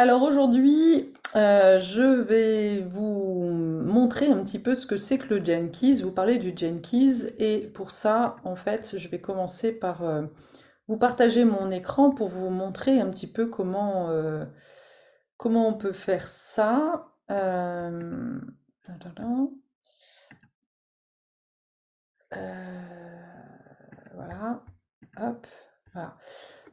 Alors aujourd'hui, je vais vous montrer un petit peu ce que c'est que le Jenkins, vous parler du Jenkins, et pour ça, en fait, je vais commencer par vous partager mon écran pour vous montrer un petit peu comment on peut faire ça. Tadadam. Voilà, hop, voilà.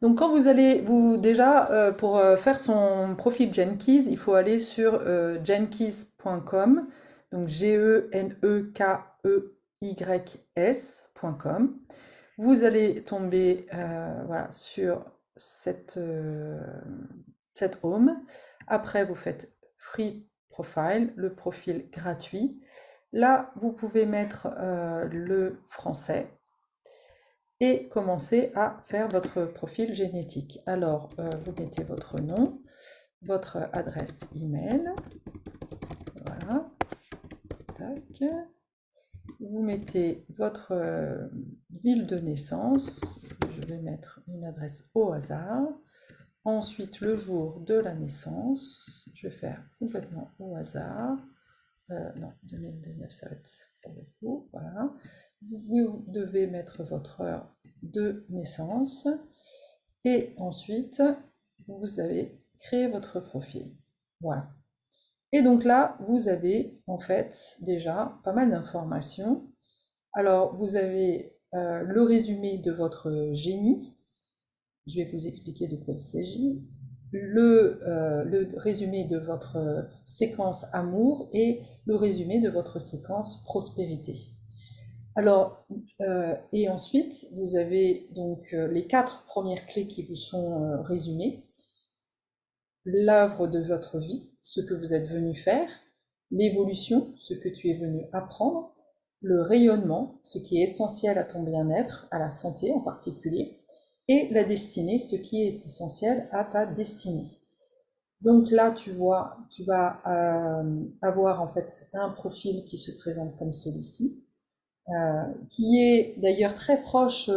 Donc quand vous allez, vous déjà, pour faire son profil Jenkins, il faut aller sur jenkins.com, donc Genekyeys.com. Vous allez tomber voilà, sur cette home. Après, vous faites Free Profile, le profil gratuit. Là, vous pouvez mettre le français et commencer à faire votre profil génétique. Alors, vous mettez votre nom, votre adresse email, voilà, tac. Vous mettez votre ville de naissance, je vais mettre une adresse au hasard. Ensuite, le jour de la naissance, je vais faire complètement au hasard. Non, 2019, ça va être pas beaucoup, voilà. Vous devez mettre votre heure de naissance et ensuite, vous avez créé votre profil. Voilà. Et donc là, vous avez en fait déjà pas mal d'informations. Alors, vous avez le résumé de votre génie. Je vais vous expliquer de quoi il s'agit. Le résumé de votre séquence amour et le résumé de votre séquence prospérité. Alors, et ensuite, vous avez donc les 4 premières clés qui vous sont résumées. L'œuvre de votre vie, ce que vous êtes venu faire, l'évolution, ce que tu es venu apprendre, le rayonnement, ce qui est essentiel à ton bien-être, à la santé en particulier, et la destinée, ce qui est essentiel à ta destinée. Donc là, tu vois, tu vas avoir en fait un profil qui se présente comme celui-ci, qui est d'ailleurs très proche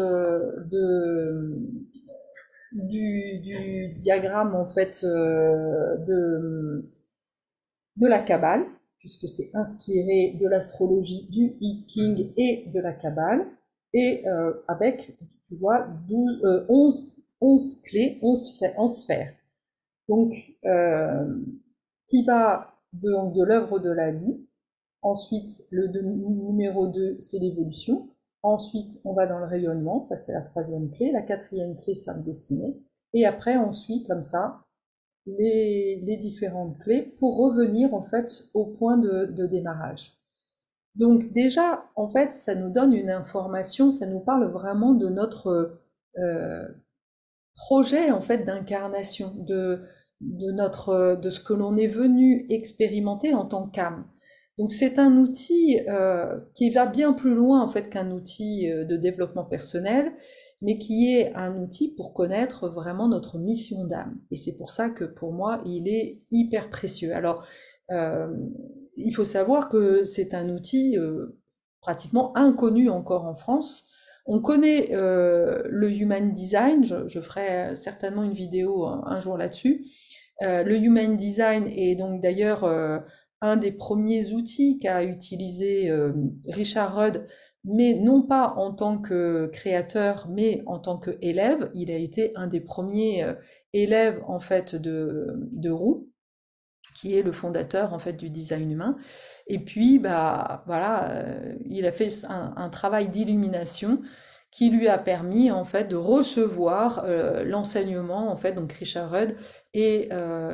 du diagramme en fait de la Kabbale, puisque c'est inspiré de l'astrologie du I Ching et de la Kabbale, et avec, tu vois, 11 clés, 11 sphères. Donc, qui va de l'œuvre de la vie. Ensuite, numéro 2, c'est l'évolution. Ensuite, on va dans le rayonnement, ça c'est la troisième clé. La quatrième clé, c'est la destinée. Et après, on suit comme ça les différentes clés pour revenir en fait au point de démarrage. Donc déjà, en fait, ça nous donne une information, ça nous parle vraiment de notre euh, projet en fait d'incarnation, de ce que l'on est venu expérimenter en tant qu'âme. Donc c'est un outil qui va bien plus loin en fait qu'un outil de développement personnel, mais qui est un outil pour connaître vraiment notre mission d'âme. Et c'est pour ça que pour moi, il est hyper précieux. Alors, euh, il faut savoir que c'est un outil pratiquement inconnu encore en France. On connaît le Human Design, je ferai certainement une vidéo un jour là-dessus. Le Human Design est donc d'ailleurs un des premiers outils qu'a utilisé Richard Rudd, mais non pas en tant que créateur, mais en tant qu'élève. Il a été un des premiers élèves en fait de Roux, qui est le fondateur en fait du design humain. Et puis bah voilà, il a fait un travail d'illumination qui lui a permis en fait de recevoir l'enseignement en fait, donc Richard Rudd est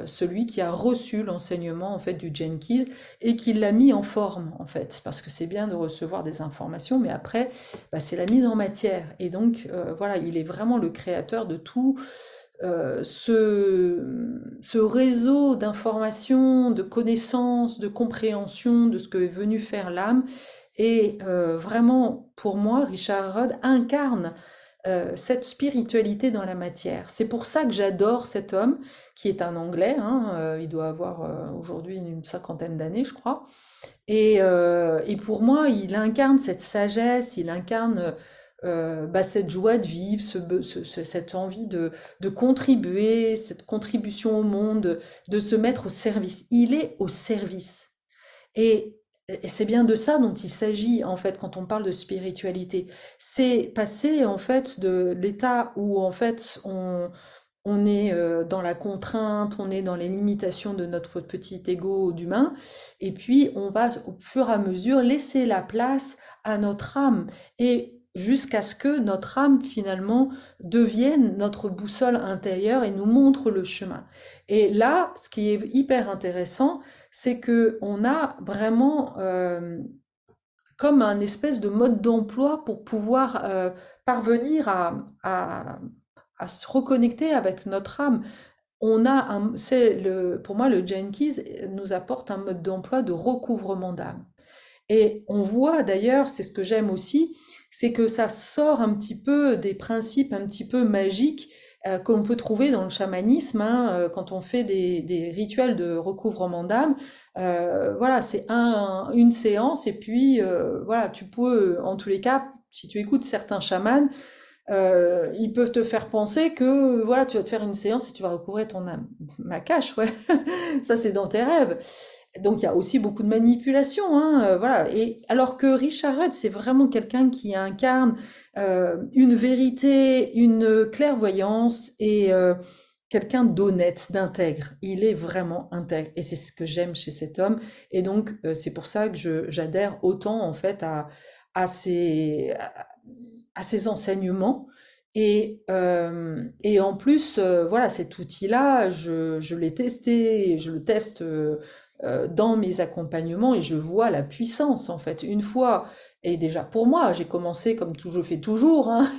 celui qui a reçu l'enseignement en fait du Jenkins et qui l'a mis en forme en fait, parce que c'est bien de recevoir des informations, mais après bah, c'est la mise en matière. Et donc voilà, il est vraiment le créateur de tout ce réseau d'informations, de connaissances, de compréhension de ce que est venu faire l'âme. Et vraiment, pour moi, Richard Rudd incarne cette spiritualité dans la matière. C'est pour ça que j'adore cet homme, qui est un Anglais, hein, il doit avoir aujourd'hui une cinquantaine d'années, je crois. Et pour moi, il incarne cette sagesse, il incarne cette joie de vivre, cette envie de contribuer, cette contribution au monde, de se mettre au service. Il est au service. Et, et c'est bien de ça dont il s'agit en fait quand on parle de spiritualité. C'est passer en fait de l'état où en fait on est dans la contrainte, on est dans les limitations de notre petit ego d'humain, et puis on va au fur et à mesure laisser la place à notre âme, et jusqu'à ce que notre âme finalement devienne notre boussole intérieure et nous montre le chemin. Et là, ce qui est hyper intéressant, c'est que on a vraiment comme un espèce de mode d'emploi pour pouvoir parvenir à se reconnecter avec notre âme. Pour moi, le Jenkins nous apporte un mode d'emploi de recouvrement d'âme. Et on voit d'ailleurs, c'est ce que j'aime aussi, c'est que ça sort un petit peu des principes un petit peu magiques que l'on peut trouver dans le chamanisme, hein, quand on fait des rituels de recouvrement d'âme. Voilà, c'est une séance, et puis voilà, tu peux, en tous les cas, si tu écoutes certains chamans, ils peuvent te faire penser que voilà, tu vas te faire une séance et tu vas recouvrer ton âme. Ma cache, ouais, ça c'est dans tes rêves. Donc il y a aussi beaucoup de manipulation, hein, voilà. Et alors que Richard Rudd, c'est vraiment quelqu'un qui incarne une vérité, une clairvoyance et quelqu'un d'honnête, d'intègre. Il est vraiment intègre et c'est ce que j'aime chez cet homme. Et donc c'est pour ça que j'adhère autant en fait à ces, à ces enseignements. Et en plus, voilà, cet outil-là, je l'ai testé, je le teste dans mes accompagnements et je vois la puissance en fait. Une fois, et déjà pour moi, j'ai commencé comme tout, je fais toujours, hein.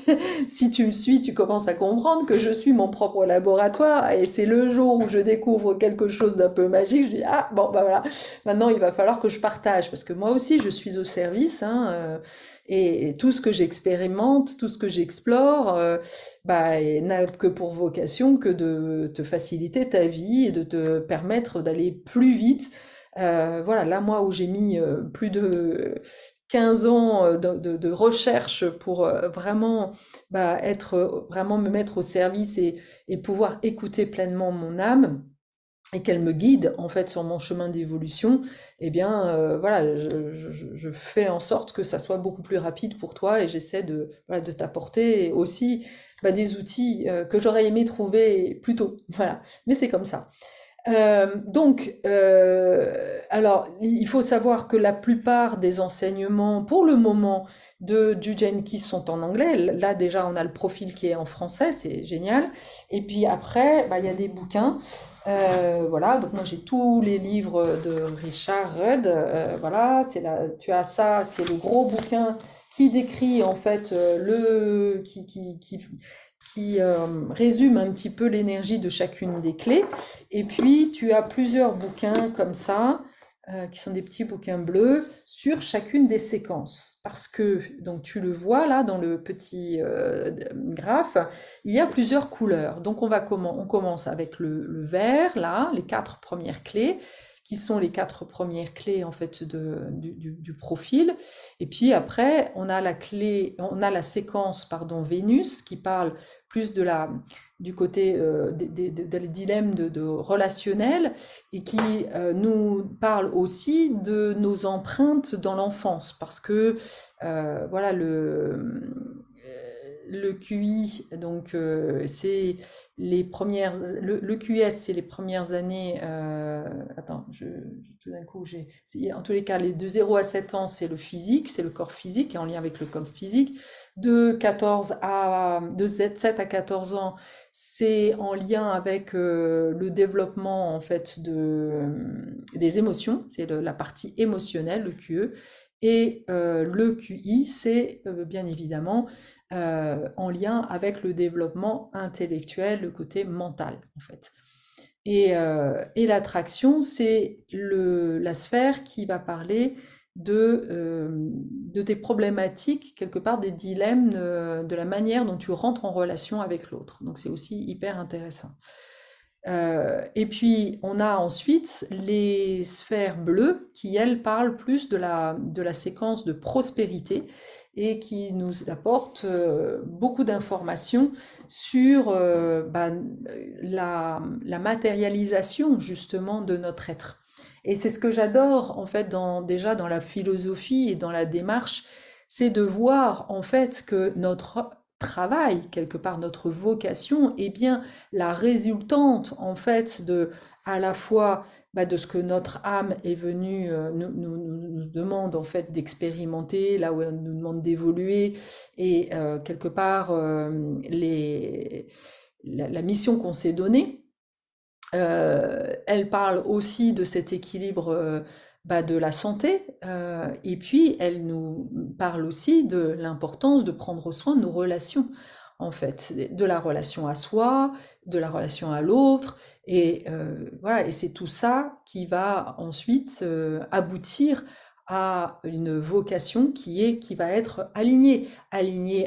Si tu me suis, tu commences à comprendre que je suis mon propre laboratoire et c'est le jour où je découvre quelque chose d'un peu magique, je dis ah bon bah voilà, maintenant il va falloir que je partage parce que moi aussi je suis au service, hein, et tout ce que j'expérimente, tout ce que j'explore, bah, n'a que pour vocation que de te faciliter ta vie et de te permettre d'aller plus vite. Voilà, là, moi, où j'ai mis plus de 15 ans de recherche pour vraiment bah, vraiment me mettre au service et pouvoir écouter pleinement mon âme et qu'elle me guide en fait sur mon chemin d'évolution, eh bien voilà, je fais en sorte que ça soit beaucoup plus rapide pour toi et j'essaie de, voilà, de t'apporter aussi bah, des outils que j'aurais aimé trouver plus tôt. Voilà, mais c'est comme ça. Alors, il faut savoir que la plupart des enseignements, pour le moment, du Jenkins sont en anglais. Là, déjà, on a le profil qui est en français, c'est génial. Et puis après, bah, il y a des bouquins. Voilà, donc moi j'ai tous les livres de Richard Rudd. Voilà, tu as ça, c'est le gros bouquin qui décrit en fait qui résume un petit peu l'énergie de chacune des clés. Et puis, tu as plusieurs bouquins comme ça, qui sont des petits bouquins bleus, sur chacune des séquences. Parce que, donc tu le vois là dans le petit graphe, il y a plusieurs couleurs. Donc on commence avec le vert, là, les 4 premières clés, qui sont les 4 premières clés en fait du profil. Et puis après, on a la séquence, pardon, Vénus, qui parle plus du côté des dilemmes de relationnel et qui nous parle aussi de nos empreintes dans l'enfance parce que voilà le QI donc c'est les premières le QS c'est les premières années attends tout d'un coup en tous les cas de 0 à 7 ans c'est le physique, c'est le corps physique et en lien avec le corps physique. De 7 à 14 ans, c'est en lien avec le développement en fait des émotions, c'est la partie émotionnelle, le QE, et le QI, c'est bien évidemment en lien avec le développement intellectuel, le côté mental en fait. Et l'attraction, c'est la sphère qui va parler de tes problématiques, quelque part des dilemmes, de la manière dont tu rentres en relation avec l'autre. Donc c'est aussi hyper intéressant. Et puis on a ensuite les sphères bleues qui, elles, parlent plus de la séquence de prospérité et qui nous apporte beaucoup d'informations sur la matérialisation justement de notre être. Et c'est ce que j'adore en fait déjà dans la philosophie et dans la démarche, c'est de voir en fait que notre travail, quelque part notre vocation, est bien la résultante en fait de à la fois de ce que notre âme est venue nous demande en fait d'expérimenter, là où elle nous demande d'évoluer, et quelque part la mission qu'on s'est donnée. Elle parle aussi de cet équilibre de la santé, et puis elle nous parle aussi de l'importance de prendre soin de nos relations, en fait, de la relation à soi, de la relation à l'autre, et voilà, et c'est tout ça qui va ensuite aboutir à une vocation qui va être alignée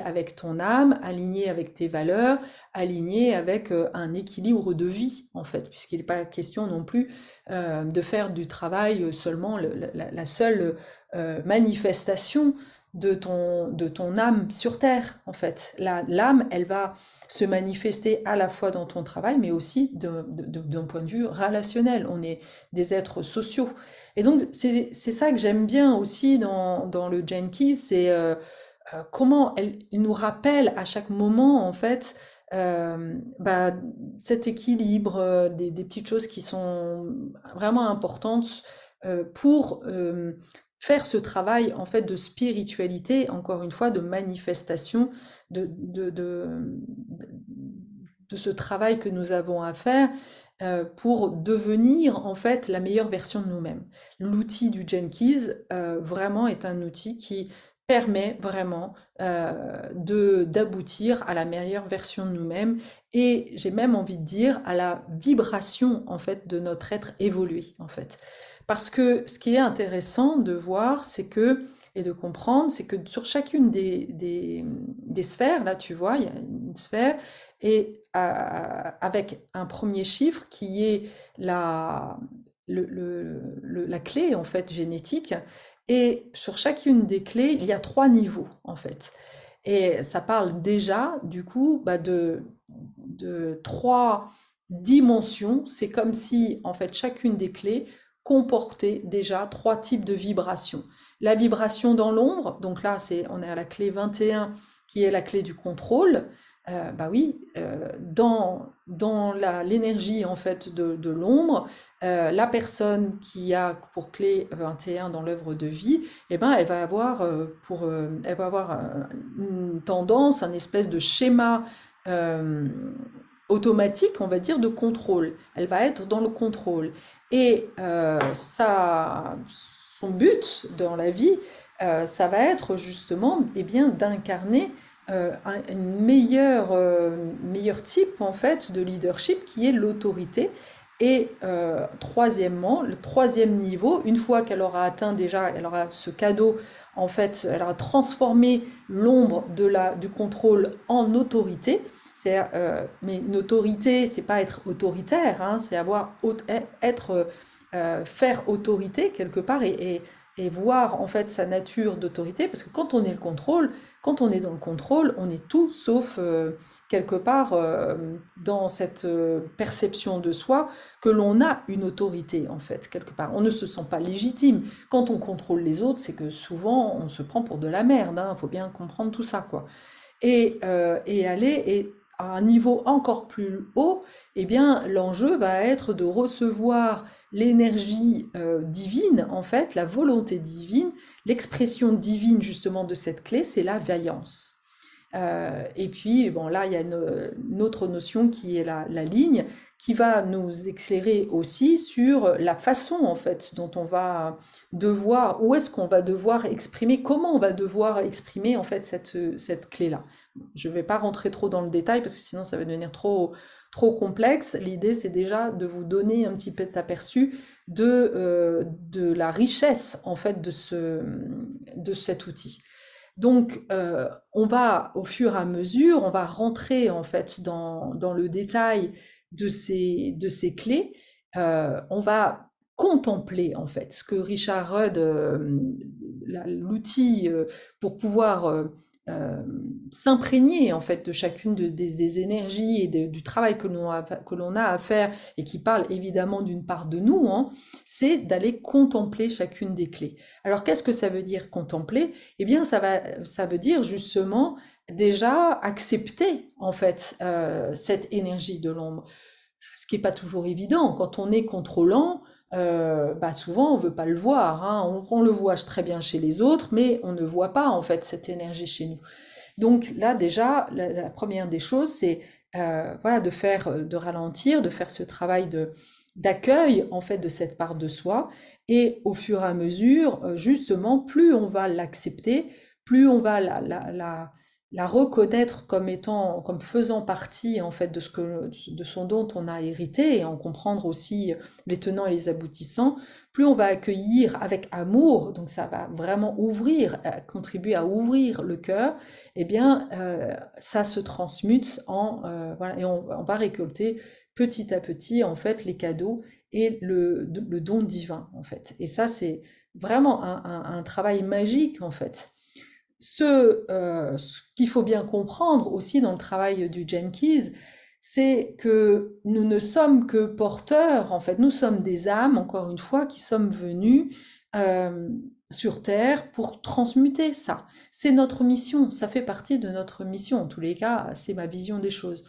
avec ton âme, alignée avec tes valeurs, aligné avec un équilibre de vie, en fait, puisqu'il n'est pas question non plus de faire du travail seulement la seule manifestation de ton âme sur Terre, en fait. L'âme, elle va se manifester à la fois dans ton travail, mais aussi d'un point de vue relationnel. On est des êtres sociaux. Et donc, c'est ça que j'aime bien aussi dans le Gene c'est comment il nous rappelle à chaque moment, en fait, euh, bah, cet équilibre, des petites choses qui sont vraiment importantes pour faire ce travail en fait de spiritualité, encore une fois, de manifestation de, de, de, de ce travail que nous avons à faire pour devenir en fait la meilleure version de nous-mêmes. L'outil du Jenkins vraiment est un outil qui permet vraiment d'aboutir à la meilleure version de nous-mêmes, et j'ai même envie de dire à la vibration en fait de notre être évolué en fait. Parce que ce qui est intéressant de voir, c'est que et de comprendre, c'est que sur chacune des sphères, là tu vois, il y a une sphère, et avec un premier chiffre qui est la clé en fait génétique, et sur chacune des clés, il y a 3 niveaux, en fait. Et ça parle déjà, du coup, de 3 dimensions. C'est comme si, en fait, chacune des clés comportait déjà 3 types de vibrations. La vibration dans l'ombre, donc là, on est à la clé 21, qui est la clé du contrôle. Oui, dans l'énergie en fait de l'ombre, la personne qui a pour clé 21 dans l'œuvre de vie, eh ben, elle va avoir une tendance, un espèce de schéma euh, automatique, on va dire, de contrôle. Elle va être dans le contrôle. Et son but dans la vie, ça va être justement bien d'incarner un meilleur type en fait de leadership qui est l'autorité. Et troisièmement, le 3e niveau, une fois qu'elle aura atteint déjà, elle aura ce cadeau, en fait, elle aura transformé l'ombre du contrôle en autorité. Mais une autorité, c'est pas être autoritaire, hein, c'est faire autorité quelque part, et voir en fait sa nature d'autorité, parce que quand on est dans le contrôle, on est tout sauf quelque part dans cette perception de soi que l'on a une autorité en fait, quelque part. On ne se sent pas légitime. Quand on contrôle les autres, c'est que souvent on se prend pour de la merde, hein, faut bien comprendre tout ça, quoi. Et aller à un niveau encore plus haut, eh bien, l'enjeu va être de recevoir l'énergie divine, en fait, la volonté divine, l'expression divine justement de cette clé, c'est la vaillance. Et puis, bon, là, il y a une autre notion qui est la ligne, qui va nous éclairer aussi sur la façon, en fait, dont on va devoir, où est-ce qu'on va devoir exprimer, comment on va devoir exprimer, en fait, cette clé-là. Je ne vais pas rentrer trop dans le détail parce que sinon ça va devenir trop complexe. L'idée, c'est déjà de vous donner un petit peu d'aperçu de la richesse en fait de cet outil. Donc, on va au fur et à mesure, on va rentrer en fait dans le détail de ces clés. On va contempler en fait ce que Richard Rudd l'outil pour pouvoir s'imprégner en fait de chacune des énergies et du travail que l'on a à faire et qui parle évidemment d'une part de nous, hein, c'est d'aller contempler chacune des clés. Alors qu'est-ce que ça veut dire contempler? Eh bien ça veut dire justement déjà accepter en fait cette énergie de l'ombre, ce qui n'est pas toujours évident. Quand on est contrôlant, bah souvent on veut pas le voir, hein. On le voit très bien chez les autres, mais on ne voit pas en fait cette énergie chez nous. Donc là déjà, la première des choses, c'est voilà, de ralentir, de faire ce travail d'accueil en fait de cette part de soi, et au fur et à mesure, justement, plus on va l'accepter, plus on va la reconnaître comme étant, comme faisant partie en fait de ce dont on a hérité, et en comprendre aussi les tenants et les aboutissants, plus on va accueillir avec amour, donc ça va vraiment ouvrir, contribuer à ouvrir le cœur, et bien ça se transmute voilà, et on va récolter petit à petit en fait les cadeaux et le don divin en fait. Et ça c'est vraiment un travail magique en fait. Ce qu'il faut bien comprendre aussi dans le travail du Jenkins, c'est que nous ne sommes que porteurs, en fait, nous sommes des âmes, encore une fois, qui sommes venus euh, sur Terre pour transmuter ça. C'est notre mission, ça fait partie de notre mission, en tous les cas, c'est ma vision des choses.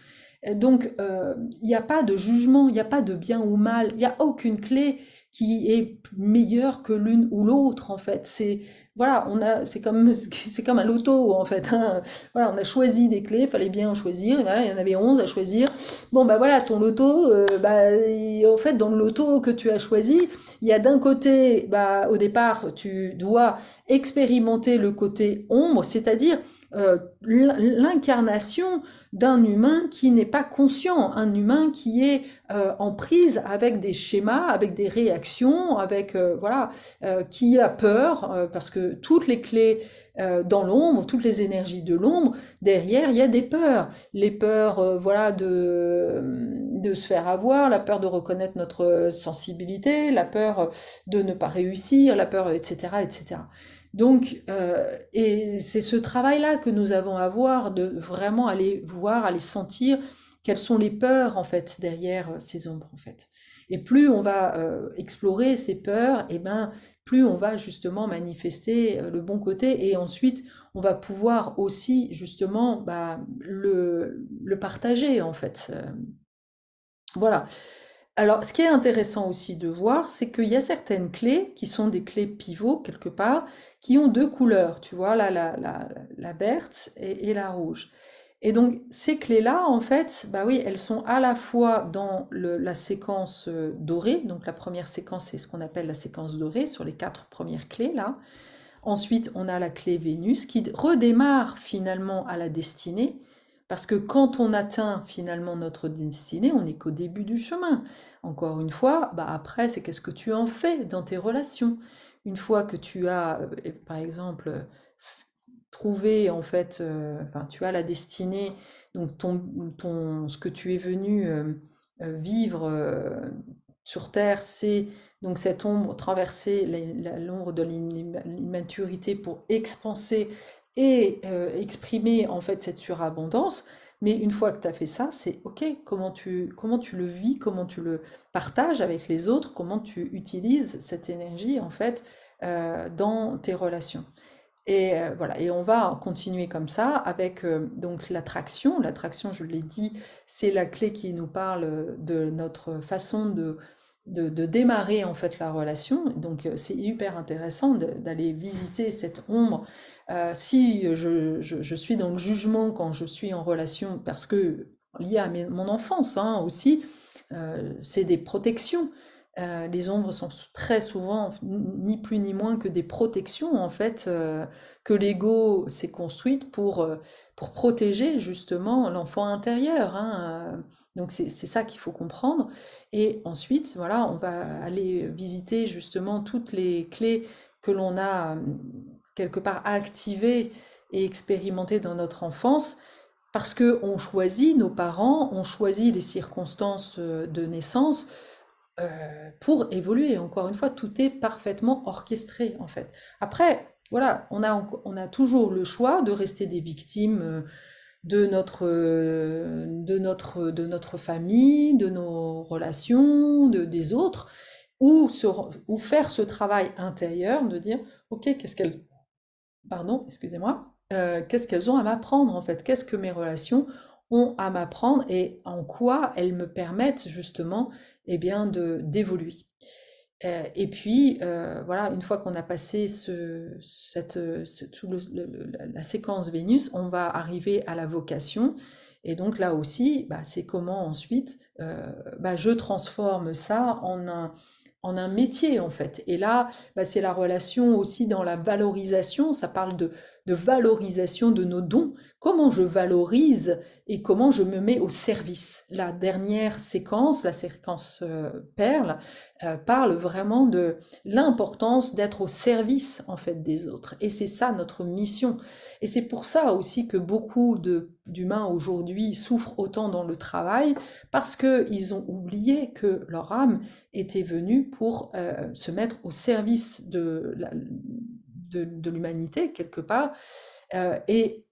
Donc, il n'y a pas de jugement, il n'y a pas de bien ou mal, il n'y a aucune clé qui est meilleure que l'une ou l'autre, en fait. Voilà, c'est comme un loto, en fait, hein. Voilà, on a choisi des clés, il fallait bien en choisir, et voilà, il y en avait 11 à choisir. Bon, bah voilà, ton loto, en fait, dans le loto que tu as choisi, il y a d'un côté, bah, au départ, tu dois expérimenter le côté ombre, c'est-à-dire l'incarnation d'un humain qui n'est pas conscient, un humain qui est en prise avec des schémas, avec des réactions, avec voilà, qui a peur, parce que toutes les clés dans l'ombre, toutes les énergies de l'ombre, derrière il y a des peurs, les peurs voilà de se faire avoir, la peur de reconnaître notre sensibilité, la peur de ne pas réussir, la peur, etc., etc. Donc, et c'est ce travail-là que nous avons à voir, de vraiment aller voir, aller sentir quelles sont les peurs en fait derrière ces ombres en fait. Et plus on va explorer ces peurs, et ben plus on va justement manifester le bon côté, et ensuite on va pouvoir aussi justement bah, le partager en fait. Voilà. Alors, ce qui est intéressant aussi de voir, c'est qu'il y a certaines clés qui sont des clés pivots quelque part, qui ont deux couleurs, tu vois, là, la verte et la rouge. Et donc, ces clés-là, en fait, bah oui, elles sont à la fois dans la séquence dorée. Donc, la première séquence, c'est ce qu'on appelle la séquence dorée, sur les 4 premières clés, là. Ensuite, on a la clé Vénus qui redémarre finalement à la destinée, parce que quand on atteint finalement notre destinée, on n'est qu'au début du chemin. Encore une fois, bah après, c'est qu'est-ce que tu en fais dans tes relations. Une fois que tu as, par exemple, trouvé en fait, enfin, tu as la destinée, donc ce que tu es venu vivre sur Terre, c'est donc cette ombre, traverser l'ombre de l'immaturité pour expanser et exprimer en fait cette surabondance. Mais une fois que tu as fait ça, c'est OK, comment tu le vis, comment tu le partages avec les autres, comment tu utilises cette énergie en fait dans tes relations. Et voilà, et on va continuer comme ça avec donc l'attraction. L'attraction, je l'ai dit, c'est la clé qui nous parle de notre façon de démarrer en fait la relation. Donc c'est hyper intéressant d'aller visiter cette ombre. Si je suis dans le jugement quand je suis en relation, parce que lié à mon enfance hein, aussi, c'est des protections. Les ombres sont très souvent ni plus ni moins que des protections en fait que l'ego s'est construite pour protéger justement l'enfant intérieur, hein. Donc c'est ça qu'il faut comprendre. Et ensuite, voilà, on va aller visiter justement toutes les clés que l'on a quelque part activées et expérimentées dans notre enfance, parce que on choisit nos parents, on choisit les circonstances de naissance pour évoluer. Encore une fois, tout est parfaitement orchestré en fait. Après, voilà, on a toujours le choix de rester des victimes de notre famille, de nos relations, des autres, ou faire ce travail intérieur de dire, ok, pardon, excusez-moi, qu'est-ce qu'elles ont à m'apprendre en fait? Qu'est-ce que mes relations ont à m'apprendre et en quoi elles me permettent justement, eh bien, d'évoluer. Et puis, voilà, une fois qu'on a passé la séquence Vénus, on va arriver à la vocation. Et donc là aussi, bah, c'est comment ensuite bah, je transforme ça en un métier en fait. Et là, bah, c'est la relation aussi dans la valorisation. Ça parle de valorisation de nos dons. Comment je valorise et comment je me mets au service. La dernière séquence, la séquence perle, parle vraiment de l'importance d'être au service en fait des autres. Et c'est ça notre mission. Et c'est pour ça aussi que beaucoup d'humains aujourd'hui souffrent autant dans le travail, parce qu'ils ont oublié que leur âme était venue pour se mettre au service de l'humanité quelque part. Et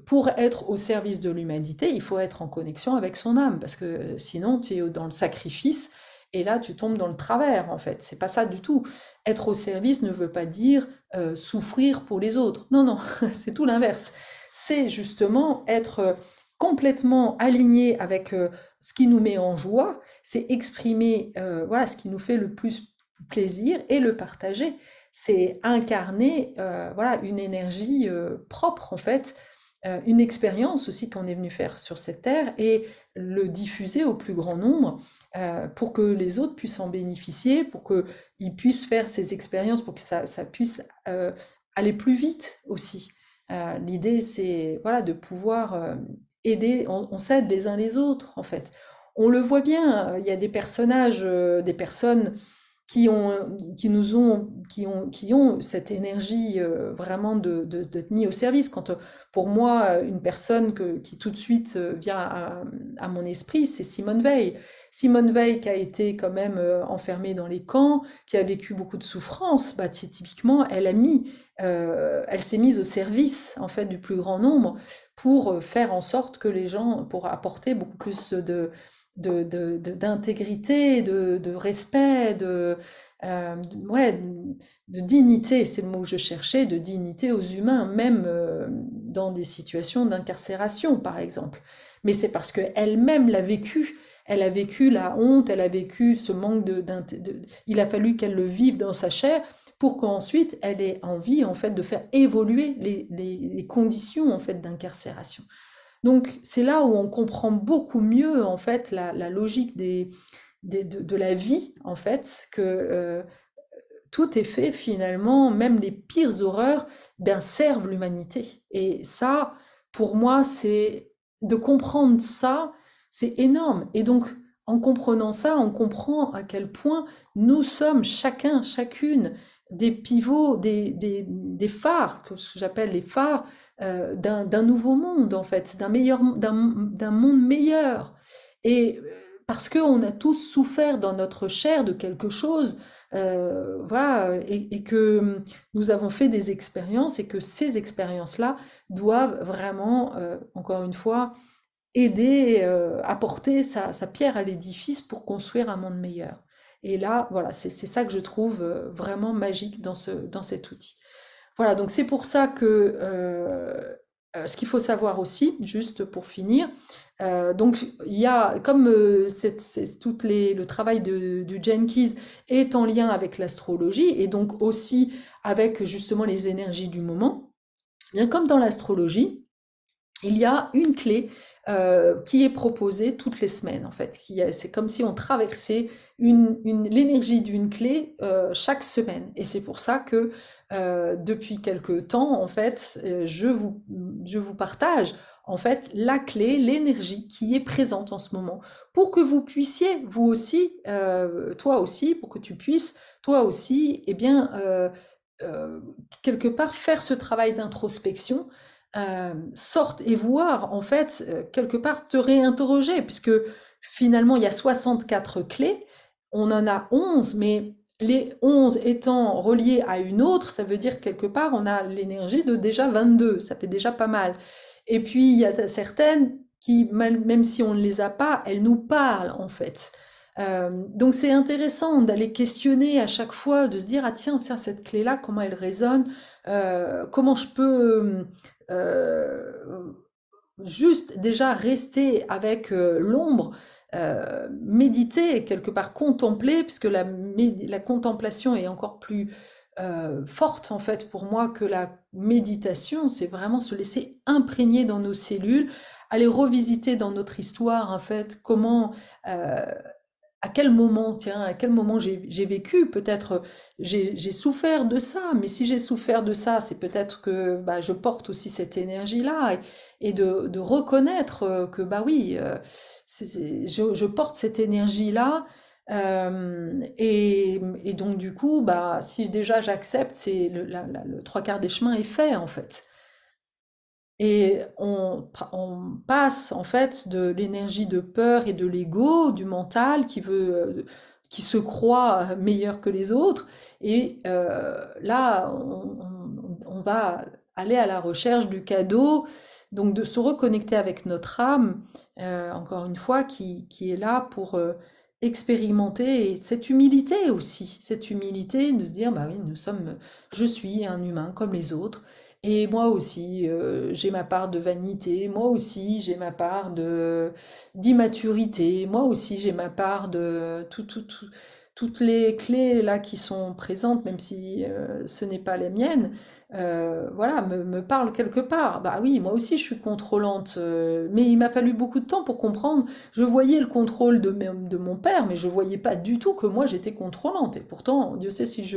pour être au service de l'humanité, il faut être en connexion avec son âme, parce que sinon tu es dans le sacrifice, et là tu tombes dans le travers en fait. C'est pas ça du tout. Être au service ne veut pas dire souffrir pour les autres. Non, non, c'est tout l'inverse. C'est justement être complètement aligné avec ce qui nous met en joie, c'est exprimer voilà, ce qui nous fait le plus plaisir et le partager. C'est incarner voilà, une énergie propre en fait, une expérience aussi qu'on est venu faire sur cette terre et le diffuser au plus grand nombre pour que les autres puissent en bénéficier, pour qu'ils puissent faire ces expériences, pour que ça puisse aller plus vite aussi. L'idée, c'est voilà, de pouvoir aider, on s'aide les uns les autres en fait. On le voit bien, il y a des personnages, des personnes qui ont cette énergie vraiment d'être mis au service. Pour moi, une personne qui tout de suite vient à mon esprit, c'est Simone Veil. Simone Veil qui a été quand même enfermée dans les camps, qui a vécu beaucoup de souffrances, bah, typiquement, elle s'est mise au service en fait du plus grand nombre pour faire en sorte que les gens, pour apporter beaucoup plus d'intégrité, de respect, ouais, de dignité, c'est le mot que je cherchais, de dignité aux humains, même dans des situations d'incarcération, par exemple. Mais c'est parce qu'elle-même l'a vécu. Elle a vécu la honte, elle a vécu ce manque il a fallu qu'elle le vive dans sa chair pour qu'ensuite elle ait envie, en fait, de faire évoluer les conditions, en fait, d'incarcération. Donc c'est là où on comprend beaucoup mieux en fait la logique de la vie en fait que tout est fait finalement, même les pires horreurs, ben, servent l'humanité. Et ça, pour moi, c'est de comprendre ça, c'est énorme. Et donc en comprenant ça, on comprend à quel point nous sommes chacun, chacune des pivots, des phares, que j'appelle les phares d'un nouveau monde en fait, d'un monde meilleur. Et parce qu'on a tous souffert dans notre chair de quelque chose, voilà, et que nous avons fait des expériences et que ces expériences-là doivent vraiment, encore une fois, aider, apporter sa pierre à l'édifice pour construire un monde meilleur. Et là, voilà, c'est ça que je trouve vraiment magique dans cet outil. Voilà, donc c'est pour ça que ce qu'il faut savoir aussi, juste pour finir, donc il y a, comme le travail du Jenkins est en lien avec l'astrologie et donc aussi avec justement les énergies du moment, bien comme dans l'astrologie, il y a une clé qui est proposée toutes les semaines en fait. C'est comme si on traversait l'énergie d'une clé chaque semaine. Et c'est pour ça que depuis quelque temps, en fait, je vous partage en fait la clé, l'énergie qui est présente en ce moment, pour que vous puissiez, vous aussi, toi aussi, pour que tu puisses, toi aussi, eh bien, euh, quelque part faire ce travail d'introspection, sorte et voir en fait quelque part te réinterroger, puisque finalement il y a 64 clés, on en a 11, mais les 11 étant reliés à une autre, ça veut dire quelque part on a l'énergie de déjà 22, ça fait déjà pas mal. Et puis il y a certaines qui, même si on ne les a pas, elles nous parlent en fait. Donc c'est intéressant d'aller questionner à chaque fois, de se dire ah tiens, tiens cette clé-là, comment elle résonne, comment je peux juste déjà rester avec l'ombre, méditer, quelque part contempler, puisque la contemplation est encore plus forte en fait pour moi que la méditation, c'est vraiment se laisser imprégner dans nos cellules, aller revisiter dans notre histoire en fait comment à quel moment, tiens, à quel moment j'ai vécu, peut-être j'ai souffert de ça, mais si j'ai souffert de ça, c'est peut-être que bah, je porte aussi cette énergie-là et de reconnaître que bah oui, je porte cette énergie-là et donc du coup, bah si déjà j'accepte, c'est le trois quarts des chemins est fait en fait. Et on passe en fait de l'énergie de peur et de l'ego, du mental qui se croit meilleur que les autres. Et là, on va aller à la recherche du cadeau, donc de se reconnecter avec notre âme, encore une fois, qui est là pour expérimenter cette humilité aussi, cette humilité de se dire, bah oui, je suis un humain comme les autres. Et moi aussi, j'ai ma part de vanité, moi aussi, j'ai ma part d'immaturité, moi aussi, j'ai ma part de toutes les clés là qui sont présentes, même si ce n'est pas les miennes, voilà, me parlent quelque part. Bah oui, moi aussi, je suis contrôlante, mais il m'a fallu beaucoup de temps pour comprendre. Je voyais le contrôle de mon père, mais je voyais pas du tout que moi j'étais contrôlante. Et pourtant, Dieu sait si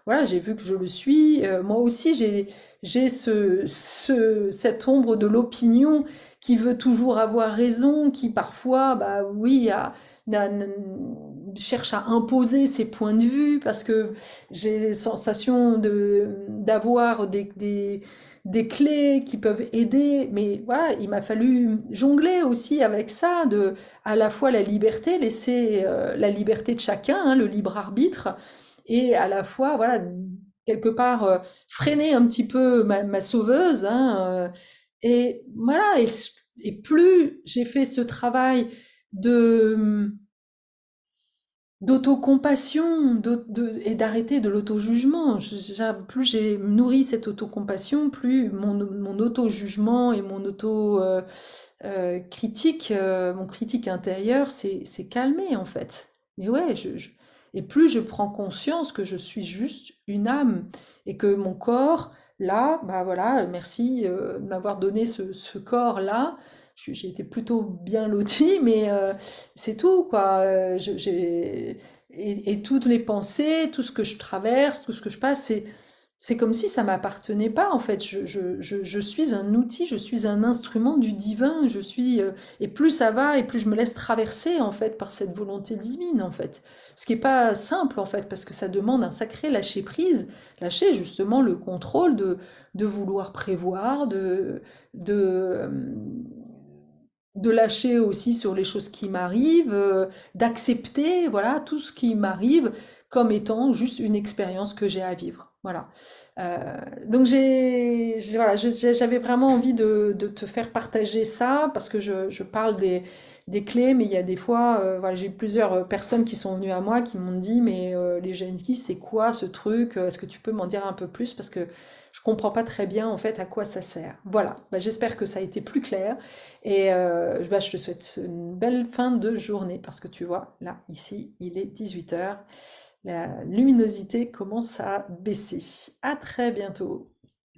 voilà, j'ai vu que je le suis. Moi aussi, j'ai cette ombre de l'opinion qui veut toujours avoir raison, qui parfois, bah oui, cherche à imposer ses points de vue parce que j'ai la sensation d'avoir des clés qui peuvent aider. Mais voilà, il m'a fallu jongler aussi avec ça, à la fois la liberté, laisser la liberté de chacun, hein, le libre arbitre, et à la fois, voilà, quelque part freiner un petit peu ma sauveuse, hein, et voilà, et plus j'ai fait ce travail de d'autocompassion et d'arrêter de l'auto-jugement. Plus j'ai nourri cette autocompassion, plus mon auto-jugement et mon critique, mon critique intérieur s'est calmé en fait. Mais ouais, et plus je prends conscience que je suis juste une âme et que mon corps, là, bah voilà, merci de m'avoir donné ce corps-là. J'ai été plutôt bien lotie, mais c'est tout, quoi. Et toutes les pensées, tout ce que je traverse, tout ce que je passe, c'est comme si ça m'appartenait pas, en fait. Je suis un outil, je suis un instrument du divin. Et plus ça va, et plus je me laisse traverser, en fait, par cette volonté divine, en fait. Ce qui est pas simple, en fait, parce que ça demande un sacré lâcher prise, lâcher justement le contrôle de vouloir prévoir, de, de lâcher aussi sur les choses qui m'arrivent, d'accepter, voilà, tout ce qui m'arrive comme étant juste une expérience que j'ai à vivre. Voilà. Donc voilà, j'avais vraiment envie de te faire partager ça parce que je parle des clés, mais il y a des fois, voilà, j'ai eu plusieurs personnes qui sont venues à moi qui m'ont dit, mais les Genki, c'est quoi ce truc? Est-ce que tu peux m'en dire un peu plus? Parce que je comprends pas très bien en fait à quoi ça sert. Voilà, bah, j'espère que ça a été plus clair et bah, je te souhaite une belle fin de journée parce que tu vois, là, ici, il est 18 h, la luminosité commence à baisser. À très bientôt.